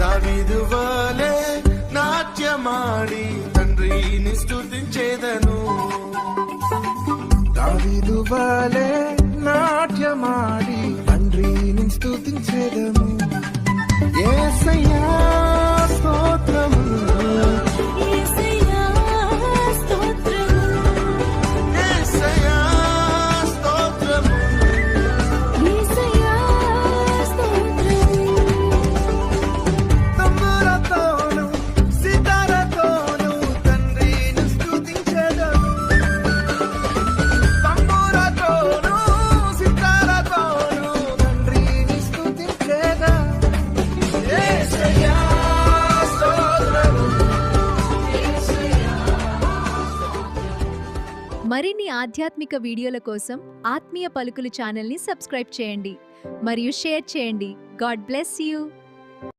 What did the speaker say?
దావీదు వలె నాట్యమాడి తండ్రిని స్తుతించేదను. దావీదు వలె నాట్యమాడి తండ్రిని స్తుతించేదను. యేసయ్యా స్తోత్రము, యేసయ్యా స్తోత్రము, యేసయ్యా స్తోత్రము, యేసయ్యా స్తోత్రము. తంబురతోను సితారతోను తండ్రిని స్తుతించెదను. తంబురతోను సితారతోను తండ్రిని స్తుతించెదను. యేసయ్యా స్తోత్రము, యేసయ్యా. మరిన్ని ఆధ్యాత్మిక వీడియోల కోసం ఆత్మీయ పలుకులు ఛానల్ని సబ్స్క్రైబ్ చేయండి మరియు షేర్ చేయండి. God bless you.